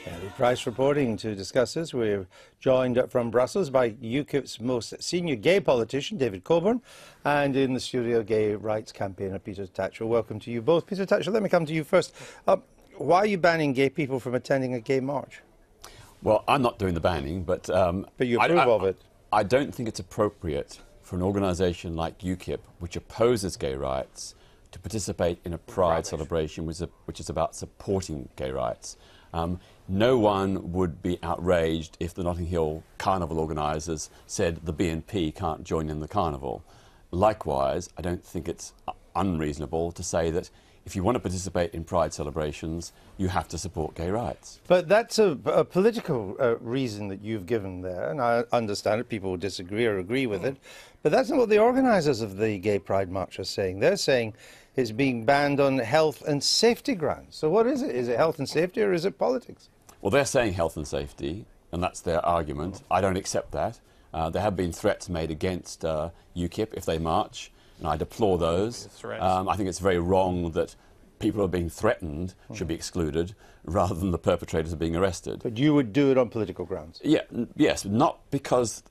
Kelly Price reporting. To discuss this, we're joined from Brussels by UKIP's most senior gay politician, David Coburn, and in the studio, gay rights campaigner Peter Tatchell. Welcome to you both. Peter Tatchell, let me come to you first. Why are you banning gay people from attending a gay march? Well, I'm not doing the banning, but you approve of it. I don't think it's appropriate for an organisation like UKIP, which opposes gay rights, to participate in a pride celebration which is about supporting gay rights. No one would be outraged if the Notting Hill Carnival organisers said the BNP can't join in the carnival. Likewise, I don't think it's unreasonable to say that if you want to participate in pride celebrations, you have to support gay rights. But that's a political reason that you've given there, and I understand it. People will disagree or agree with it. But that's not what the organisers of the Gay Pride March are saying. They're saying it's being banned on health and safety grounds. So what is it? Is it health and safety or is it politics? Well, they're saying health and safety, and that's their argument. I don't accept that. There have been threats made against UKIP if they march, and I deplore those. I think it's very wrong that people who are being threatened should be excluded rather than the perpetrators are being arrested. But you would do it on political grounds? Yes, not because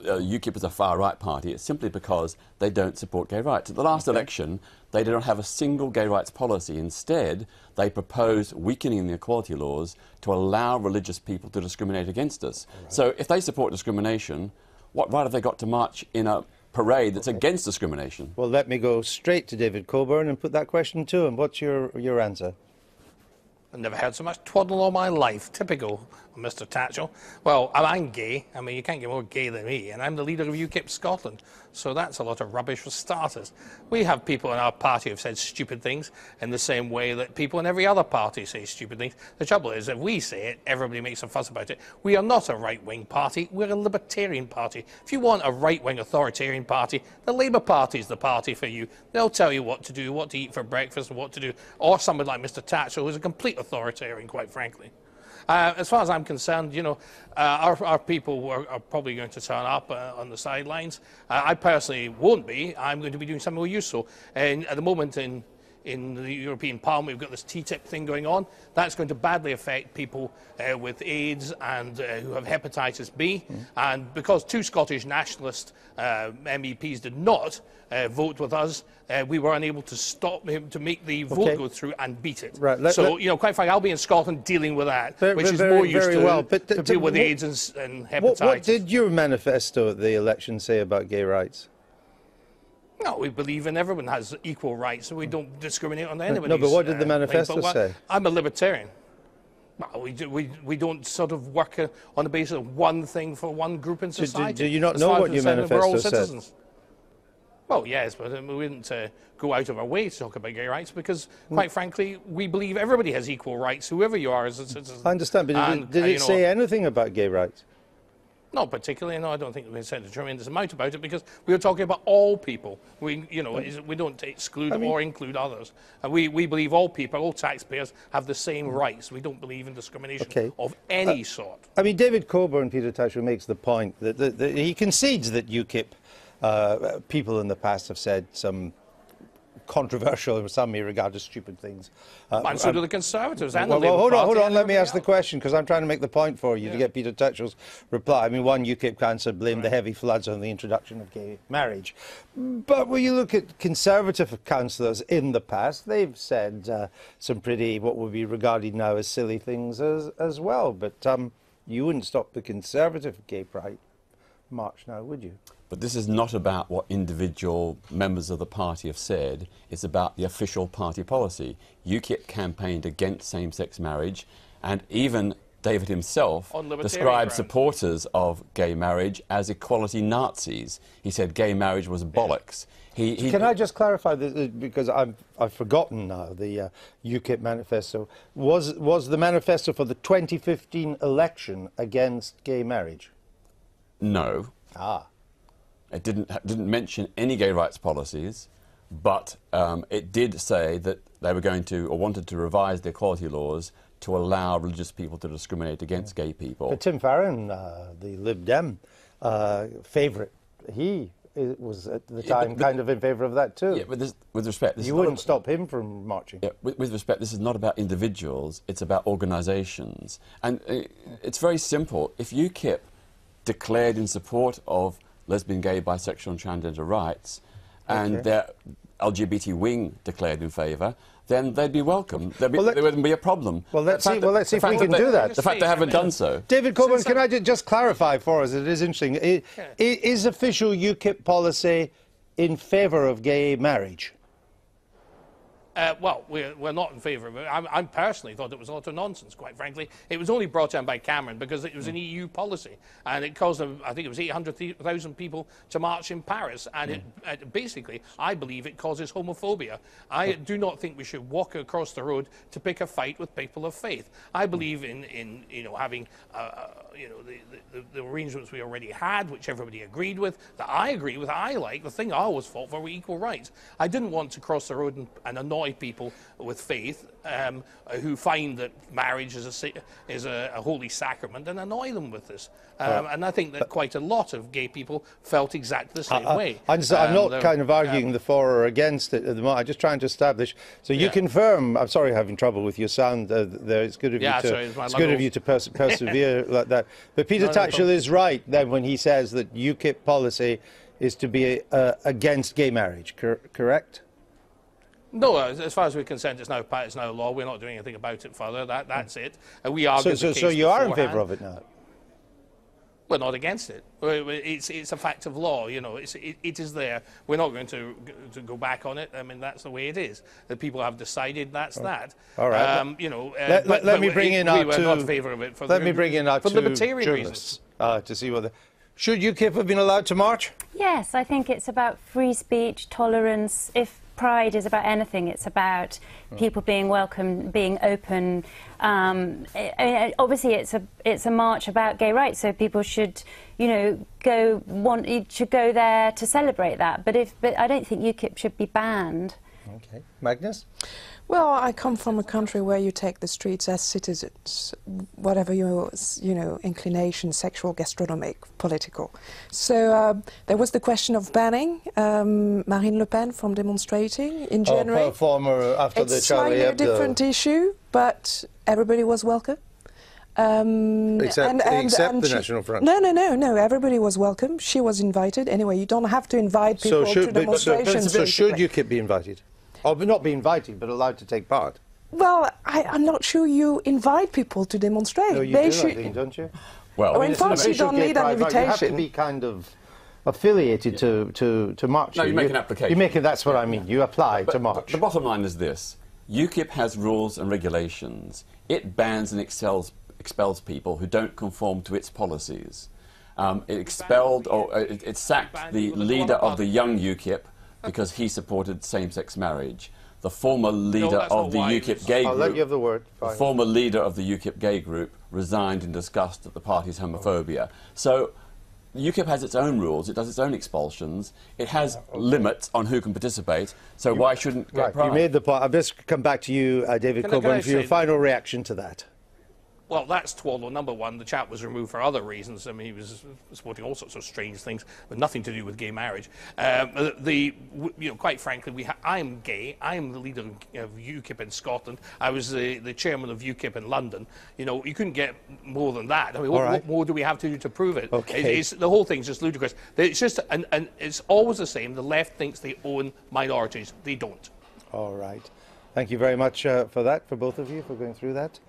UKIP is a far-right party. It's simply because they don't support gay rights. At the last election, they don't have a single gay rights policy. Instead, they proposed weakening the equality laws to allow religious people to discriminate against us. Right. So if they support discrimination, what right have they got to march in a parade that's against discrimination? Well, let me go straight to David Coburn and put that question to him. What's your answer? I've never heard so much twaddle all my life. Typical Mr. Tatchell. Well, I'm gay. I mean, you can't get more gay than me, and I'm the leader of UKIP Scotland. So that's a lot of rubbish for starters. We have people in our party who've said stupid things in the same way that people in every other party say stupid things. The trouble is, if we say it, everybody makes a fuss about it. We are not a right-wing party. We're a libertarian party. If you want a right-wing authoritarian party, the Labour Party is the party for you. They'll tell you what to do, what to eat for breakfast, and what to do. Or somebody like Mr. Tatchell, who's a complete authoritarian, quite frankly. As far as I'm concerned, you know, our people are probably going to turn up on the sidelines. I personally won't be. I'm going to be doing something more useful. And at the moment in the European Parliament, we've got this TTIP thing going on. That's going to badly affect people with AIDS and who have hepatitis B. And because two Scottish nationalist MEPs did not vote with us, we were unable to stop him to make the vote go through and beat it. Right. So, you know, quite frankly, I'll be in Scotland dealing with that, which is more used to deal with AIDS and hepatitis. What did your manifesto at the election say about gay rights? No, we believe in everyone has equal rights, so we don't discriminate on anybody. No, but what did the manifesto say? I'm a libertarian. Well, we don't sort of work on the basis of one thing for one group in society. Do you not know what your manifesto says? Well, yes, but we didn't go out of our way to talk about gay rights because, quite frankly, we believe everybody has equal rights, whoever you are as a citizen. I understand, but did it say anything about gay rights? Not particularly, no. I don't think we said a tremendous amount about it because we were talking about all people. We don't exclude or include others. And we believe all people, all taxpayers, have the same rights. We don't believe in discrimination of any sort. I mean, David Coburn, Peter Tatchell, makes the point that he concedes that UKIP people in the past have said some controversial, and some may regard as stupid things. And so do the Conservatives and the Labour Party. Hold on, let me ask the question, because I'm trying to make the point for you to get Peter Tatchell's reply. I mean, one UKIP councillor blamed the heavy floods on the introduction of gay marriage. But when you look at Conservative councillors in the past, they've said some pretty, what would be regarded now as silly things as well. But you wouldn't stop the Conservative Gay Pride March now, would you? But this is not about what individual members of the party have said. It's about the official party policy. UKIP campaigned against same-sex marriage, and even David himself described supporters of gay marriage as equality Nazis. He said gay marriage was bollocks. Can I just clarify this, because I've forgotten now the UKIP manifesto. Was the manifesto for the 2015 election against gay marriage? No. It didn't mention any gay rights policies, but it did say that they were going to, or wanted to, revise the equality laws to allow religious people to discriminate against gay people. But Tim Farron, the Lib Dem favourite, he was at the time kind of in favour of that too. Yeah, but with respect, you wouldn't stop him from marching. Yeah, with respect, this is not about individuals, it's about organisations. And it's very simple. If UKIP declared in support of lesbian, gay, bisexual and transgender rights, and their LGBT wing declared in favour, then they'd be welcome. There wouldn't be a problem. Well, let's see if we can do that. The fact they haven't done so. David Coburn, can I just clarify for us? It is interesting. Is official UKIP policy in favour of gay marriage? Well, we're not in favour of it. I personally thought it was a lot of nonsense, quite frankly. It was only brought in by Cameron because it was an EU policy, and it caused them, I think it was 800,000 people to march in Paris, and it basically, I believe, it causes homophobia. I do not think we should walk across the road to pick a fight with people of faith. I believe in having the arrangements we already had, which everybody agreed with, that I agree with, I like. The thing I always fought for were equal rights. I didn't want to cross the road and annoy people with faith who find that marriage is a holy sacrament and annoy them with this. And I think that quite a lot of gay people felt exactly the same way. I'm not kind of arguing the for or against it at the moment. I'm just trying to establish. So you confirm. I'm sorry, having trouble with your sound there. It's good of you to persevere like that. But Peter Tatchell is right then when he says that UKIP policy is to be against gay marriage. Correct? No, as far as we're concerned, it's now law. We're not doing anything about it further. That's it. We argued the case so you are in beforehand. favour of it now? We're not against it. It's a fact of law. It is there. We're not going to go back on it. I mean, that's the way it is. The people have decided that's that. All right. Let me bring in our two. We were not in favour of it for libertarian reasons. To see whether should UKIP have been allowed to march? Yes, I think it's about free speech, tolerance. If Pride is about anything, it's about people being welcome, being open. Obviously, it's a march about gay rights, so people should, go there to celebrate that. But I don't think UKIP should be banned. Okay, Magnus. Well, I come from a country where you take the streets as citizens, whatever your, inclination, sexual, gastronomic, political. So there was the question of banning Marine Le Pen from demonstrating in January. After the Charlie Hebdo. It's slightly a different issue, but everybody was welcome. Except the National Front. No. Everybody was welcome. She was invited. Anyway, you don't have to invite people to demonstrations. So should UKIP be invited? Or not be invited, but allowed to take part? Well, I'm not sure you invite people to demonstrate. No, you do, I think, don't you? Well, in France, you don't need an invitation. You have to be kind of affiliated to march. No, you make an application. That's what I mean. You apply to march. The bottom line is this. UKIP has rules and regulations. It bans and expels people who don't conform to its policies. It sacked the leader of the young UKIP because he supported same-sex marriage. The former leader of the UKIP gay group. I'll let you have the word. The former leader of the UKIP gay group resigned in disgust at the party's homophobia. So UKIP has its own rules. It does its own expulsions. It has limits on who can participate. So why shouldn't get pride? You made the point. I'll just come back to you, David Coburn, for your final reaction to that. Well, that's twaddle. Number one, the chap was removed for other reasons. I mean, he was supporting all sorts of strange things with nothing to do with gay marriage. Quite frankly, I'm gay. I'm the leader of UKIP in Scotland. I was the chairman of UKIP in London. You couldn't get more than that. I mean, what more do we have to do to prove it? Okay. The whole thing's just ludicrous. It's just, and it's always the same. The left thinks they own minorities. They don't. All right. Thank you very much for that, for both of you, for going through that.